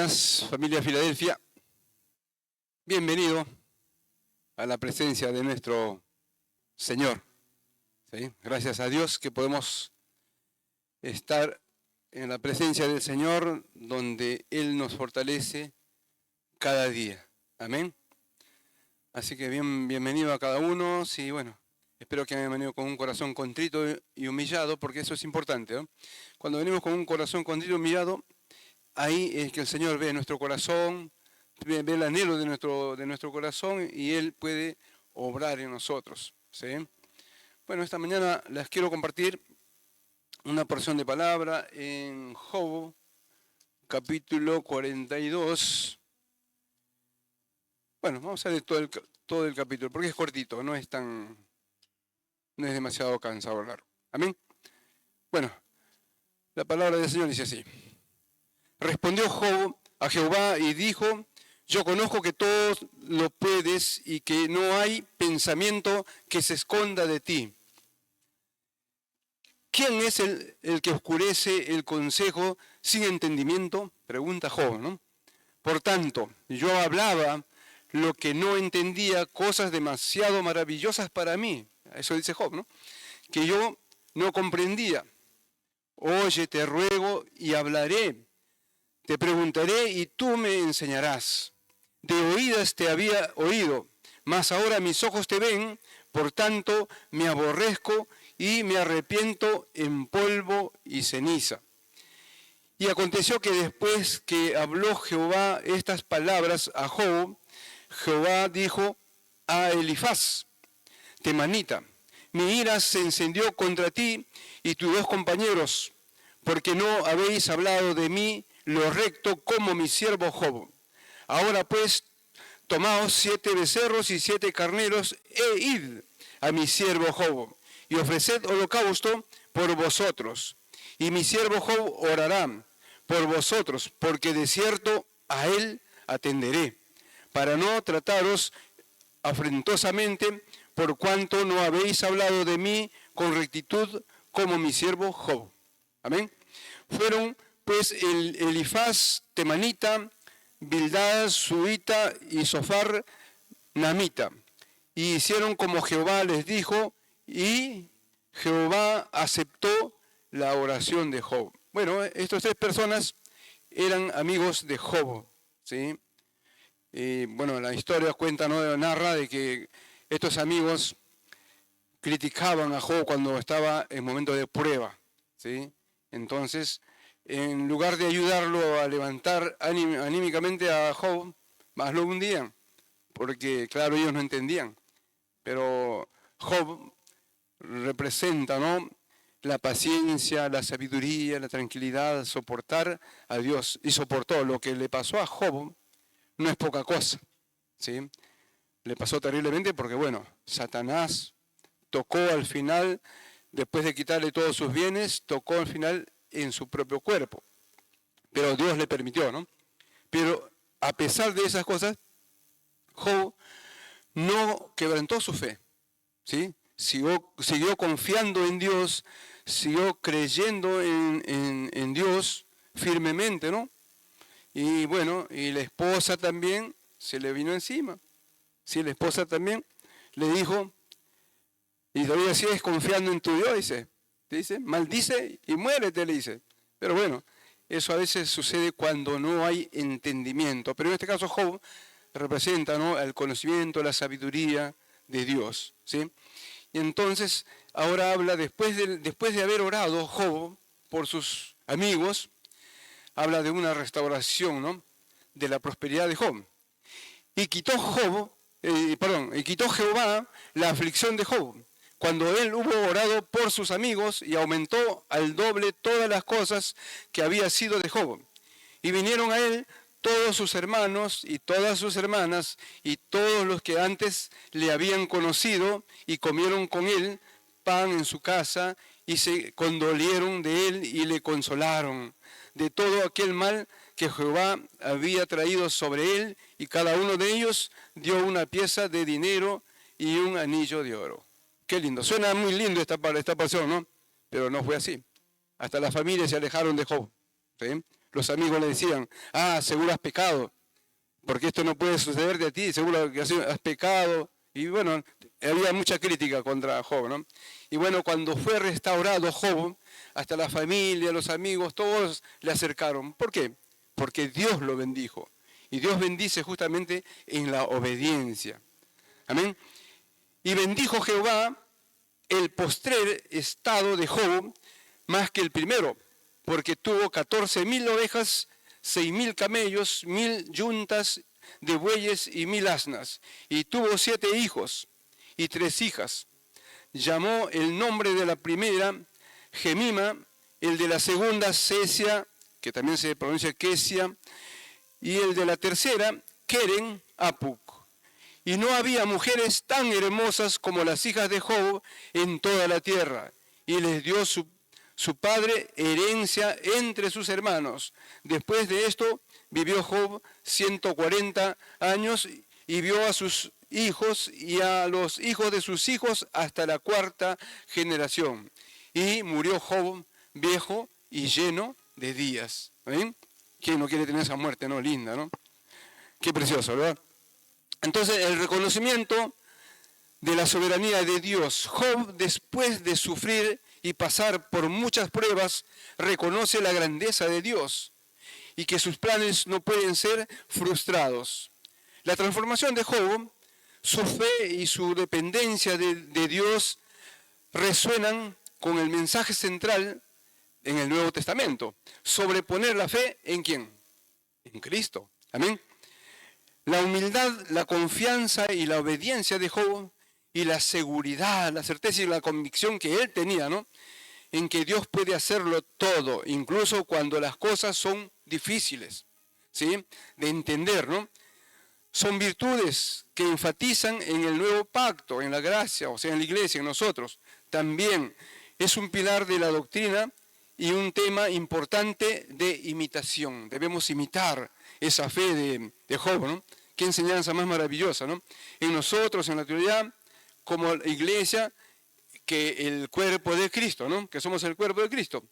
buenas, familia Filadelfia. Bienvenido a la presencia de nuestro Señor. ¿Sí? Gracias a Dios que podemos estar en la presencia del Señor, donde Él nos fortalece cada día. Amén. Así que bienvenido a cada uno. Sí, bueno, espero que hayan venido con un corazón contrito y humillado, porque eso es importante, ¿no? Cuando venimos con un corazón contrito y humillado, ahí es que el Señor ve nuestro corazón, ve el anhelo de nuestro corazón y Él puede obrar en nosotros. ¿Sí? Bueno, esta mañana les quiero compartir una porción de palabra en Job, capítulo 42. Bueno, vamos a leer todo el capítulo, porque es cortito, no es demasiado cansador largo. Amén. Bueno, la palabra del Señor dice así. Respondió Job a Jehová y dijo: yo conozco que todo lo puedes y que no hay pensamiento que se esconda de ti. ¿Quién es el que oscurece el consejo sin entendimiento? Pregunta Job, ¿no? Por tanto, yo hablaba lo que no entendía, cosas demasiado maravillosas para mí. Eso dice Job, ¿no? Que yo no comprendía. Oye, te ruego y hablaré. Te preguntaré y tú me enseñarás. De oídas te había oído, mas ahora mis ojos te ven, por tanto me aborrezco y me arrepiento en polvo y ceniza. Y aconteció que después que habló Jehová estas palabras a Job, Jehová dijo a Elifaz, temanita: mi ira se encendió contra ti y tus dos compañeros, porque no habéis hablado de mí lo recto como mi siervo Job. Ahora pues, tomaos 7 becerros y 7 carneros e id a mi siervo Job y ofreced holocausto por vosotros. Y mi siervo Job orará por vosotros, porque de cierto a él atenderé, para no trataros afrentosamente, por cuanto no habéis hablado de mí con rectitud como mi siervo Job. Amén. Fueron pues Elifaz temanita, Bildad suita y Sofar namita, y hicieron como Jehová les dijo, y Jehová aceptó la oración de Job. Bueno, estas 3 personas eran amigos de Job, ¿sí? Bueno, la historia cuenta, ¿no? Narra de que estos amigos criticaban a Job cuando estaba en momento de prueba, ¿sí? Entonces, en lugar de ayudarlo a levantar anímicamente a Job, más lo hundían, porque claro, ellos no entendían. Pero Job representa, ¿no?, la paciencia, la sabiduría, la tranquilidad, soportar a Dios. Y soportó. Lo que le pasó a Job no es poca cosa, ¿sí? Le pasó terriblemente porque, bueno, Satanás tocó al final, después de quitarle todos sus bienes, tocó al final en su propio cuerpo. Pero Dios le permitió, ¿no? Pero a pesar de esas cosas, Job no quebrantó su fe, ¿sí? Siguió confiando en Dios, siguió creyendo en Dios firmemente, ¿no? Y bueno, y la esposa también se le vino encima. Sí, la esposa también le dijo, y todavía sigues confiando en tu Dios, dice, maldice y muérete, le dice. Pero bueno, eso a veces sucede cuando no hay entendimiento. Pero en este caso Job representa, ¿no?, el conocimiento, la sabiduría de Dios, ¿sí? Y entonces ahora habla, después de haber orado Job por sus amigos, habla de una restauración, ¿no?, de la prosperidad de Job. Y quitó Jehová la aflicción de Job, cuando él hubo orado por sus amigos, y aumentó al doble todas las cosas que había sido de Job. Y vinieron a él todos sus hermanos y todas sus hermanas y todos los que antes le habían conocido, y comieron con él pan en su casa, y se condolieron de él y le consolaron de todo aquel mal que Jehová había traído sobre él, y cada uno de ellos dio una pieza de dinero y un anillo de oro. Qué lindo, suena muy lindo esta porción, ¿no? Pero no fue así. Hasta las familias se alejaron de Job, ¿sí? los amigos le decían, seguro has pecado, porque esto no puede sucederte a ti, seguro que has pecado. Y bueno, había mucha crítica contra Job, ¿no? Y bueno, cuando fue restaurado Job, hasta la familia, los amigos, todos le acercaron. ¿Por qué? Porque Dios lo bendijo. Y Dios bendice justamente en la obediencia. Amén. Y bendijo Jehová el postrer estado de Job más que el primero, porque tuvo 14,000 ovejas, 6,000 camellos, 1,000 yuntas de bueyes y 1,000 asnas. Y tuvo 7 hijos y 3 hijas. Llamó el nombre de la primera Gemima, el de la segunda Cesia, que también se pronuncia Quesia, y el de la tercera Keren Apuk. Y no había mujeres tan hermosas como las hijas de Job en toda la tierra. Y les dio su padre herencia entre sus hermanos. Después de esto vivió Job 140 años y vio a sus hijos y a los hijos de sus hijos hasta la 4ª generación. Y murió Job viejo y lleno de días. ¿Ven? ¿Quién no quiere tener esa muerte, no? Linda, ¿no? Qué precioso, ¿verdad? Entonces, el reconocimiento de la soberanía de Dios. Job, después de sufrir y pasar por muchas pruebas, reconoce la grandeza de Dios y que sus planes no pueden ser frustrados. La transformación de Job, su fe y su dependencia de Dios resuenan con el mensaje central en el Nuevo Testamento. Sobreponer la fe ¿en quién? En Cristo. Amén. La humildad, la confianza y la obediencia de Job y la seguridad, la certeza y la convicción que él tenía, ¿no? En que Dios puede hacerlo todo, incluso cuando las cosas son difíciles, ¿sí? De entender, ¿no? Son virtudes que enfatizan en el nuevo pacto, en la gracia, o sea, en la iglesia, en nosotros. También es un pilar de la doctrina y un tema importante de imitación. Debemos imitar esa fe de Job, ¿no? Qué enseñanza más maravillosa, ¿no? En nosotros, en la teoría, como iglesia, que el cuerpo de Cristo, ¿no? Que somos el cuerpo de Cristo.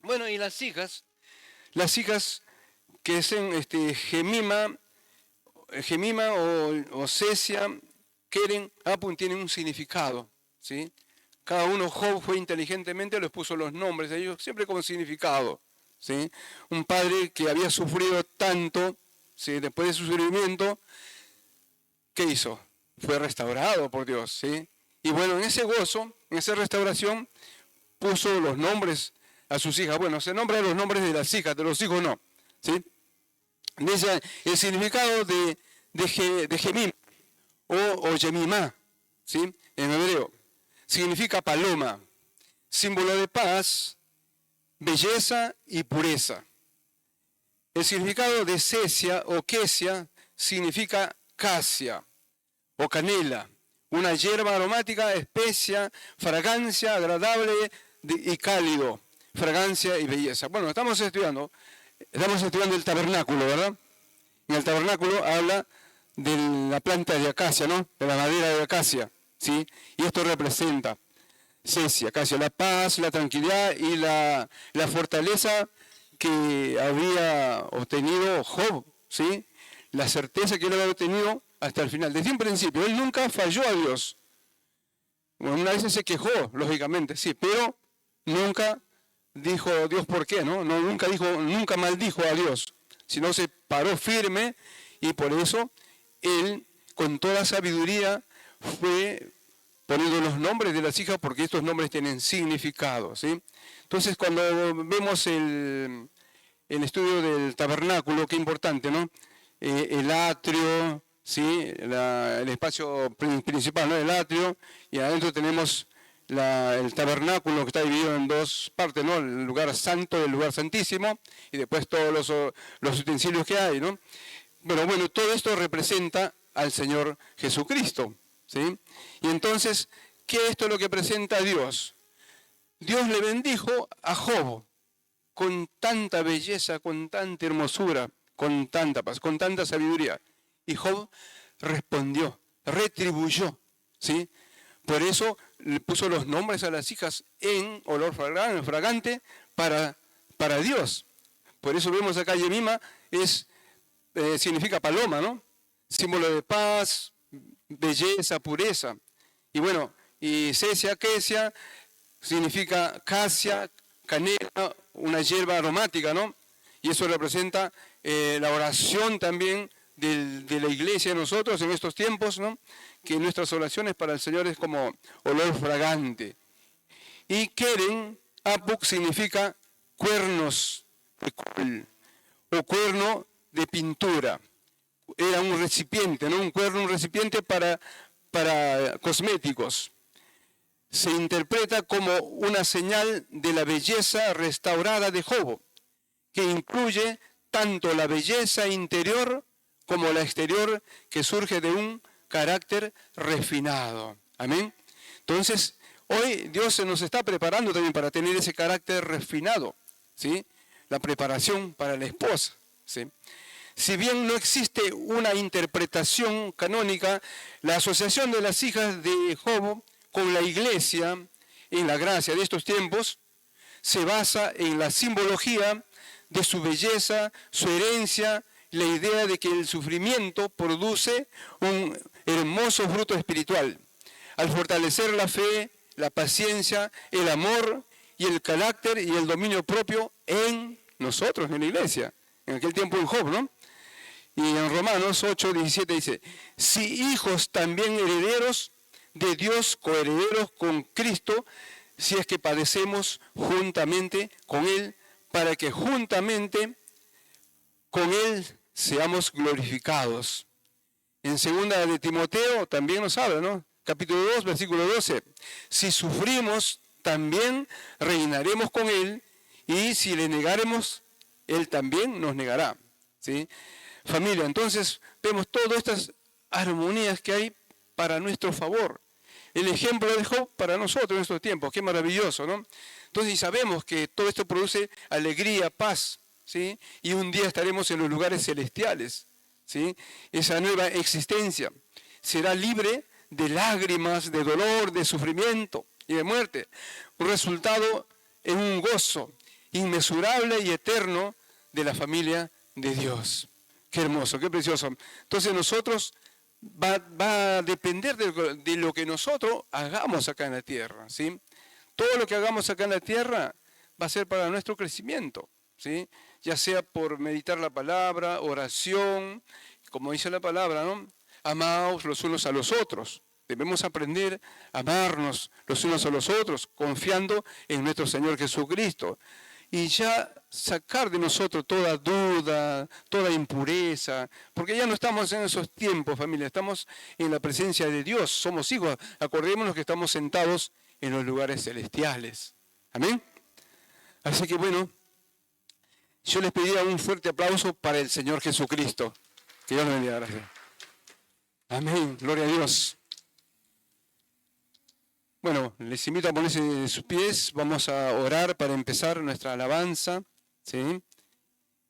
Bueno, y las hijas que son Gemima o Cesia, Keren, Apun, tienen un significado, ¿sí? Cada uno, Job fue inteligentemente, les puso los nombres de ellos, siempre con significado, ¿sí? Un padre que había sufrido tanto, ¿sí? Después de su sufrimiento, ¿qué hizo? Fue restaurado por Dios, ¿sí? Y bueno, en ese gozo, en esa restauración, puso los nombres a sus hijas. Bueno, se nombran los nombres de las hijas, de los hijos no, ¿sí? Dice el significado de Gemim o Yemimá, ¿sí? En hebreo, significa paloma, símbolo de paz, belleza y pureza. El significado de Cesia o Quesia significa casia o canela, una hierba aromática, especia, fragancia agradable y cálido, fragancia y belleza. Bueno, estamos estudiando el tabernáculo, ¿verdad? En el tabernáculo habla de la planta de acacia, ¿no? De la madera de acacia, ¿sí? Y esto representa Cesia, acacia, la paz, la tranquilidad y la fortaleza que había obtenido Job, ¿sí? La certeza que él había obtenido hasta el final. Desde un principio, él nunca falló a Dios. Bueno, una vez se quejó, lógicamente, sí, pero nunca dijo Dios por qué, ¿no? Nunca maldijo a Dios, sino se paró firme y por eso él, con toda sabiduría, fue poniendo los nombres de las hijas porque estos nombres tienen significado, ¿sí? Entonces, cuando vemos el estudio del tabernáculo, qué importante, ¿no? El atrio, ¿sí? El espacio principal, ¿no? El atrio, y adentro tenemos el tabernáculo que está dividido en dos partes, ¿no? El lugar santo y el lugar santísimo, y después todos los utensilios que hay, ¿no? Pero bueno, todo esto representa al Señor Jesucristo, ¿sí? Y entonces, ¿qué es esto lo que presenta a Dios? Dios le bendijo a Job con tanta belleza, con tanta hermosura, con tanta paz, con tanta sabiduría. Y Job respondió, retribuyó, ¿sí? Por eso le puso los nombres a las hijas en olor fragante para Dios. Por eso vemos acá Yemima significa paloma, ¿no? Símbolo de paz, belleza, pureza. Y bueno, y Cesia, Quesia, significa casia, canela, una hierba aromática, ¿no? Y eso representa la oración también de la iglesia de nosotros en estos tiempos, ¿no? Que nuestras oraciones para el Señor es como olor fragante. Y Keren, Apuk, significa cuernos de col o cuerno de pintura. Era un recipiente, ¿no? Un cuerno, un recipiente para cosméticos. Se interpreta como una señal de la belleza restaurada de Job, que incluye tanto la belleza interior como la exterior que surge de un carácter refinado. Amén. Entonces, hoy Dios se nos está preparando también para tener ese carácter refinado, ¿sí? La preparación para la esposa, ¿sí? Si bien no existe una interpretación canónica, la asociación de las hijas de Job con la iglesia en la gracia de estos tiempos se basa en la simbología de su belleza, su herencia, la idea de que el sufrimiento produce un hermoso fruto espiritual. Al fortalecer la fe, la paciencia, el amor y el carácter y el dominio propio en nosotros, en la iglesia, en aquel tiempo en Job, ¿no? Y en Romanos 8:17 dice, si hijos también herederos de Dios, coherederos con Cristo, si es que padecemos juntamente con Él, para que juntamente con Él seamos glorificados. En segunda de Timoteo también nos habla, ¿no? Capítulo 2, versículo 12. Si sufrimos, también reinaremos con Él, y si le negaremos, Él también nos negará. ¿Sí? Familia, entonces vemos todas estas armonías que hay para nuestro favor. El ejemplo de Job para nosotros en estos tiempos, qué maravilloso, ¿no? Entonces, y sabemos que todo esto produce alegría, paz, ¿sí? Y un día estaremos en los lugares celestiales, ¿sí? Esa nueva existencia será libre de lágrimas, de dolor, de sufrimiento y de muerte. Un resultado en un gozo inmesurable y eterno de la familia de Dios. Qué hermoso, qué precioso. Entonces nosotros va a depender de lo que nosotros hagamos acá en la tierra, ¿sí? Todo lo que hagamos acá en la tierra va a ser para nuestro crecimiento, ¿sí? Ya sea por meditar la palabra, oración, como dice la palabra, ¿no? Amaos los unos a los otros. Debemos aprender a amarnos los unos a los otros, confiando en nuestro Señor Jesucristo. Y ya sacar de nosotros toda duda, toda impureza, porque ya no estamos en esos tiempos, familia, estamos en la presencia de Dios, somos hijos. Acordémonos que estamos sentados en los lugares celestiales. Amén. Así que bueno, yo les pediría un fuerte aplauso para el Señor Jesucristo. Que Dios nos bendiga. Gracias. Amén. Gloria a Dios. Bueno, les invito a ponerse de sus pies. Vamos a orar para empezar nuestra alabanza, ¿sí?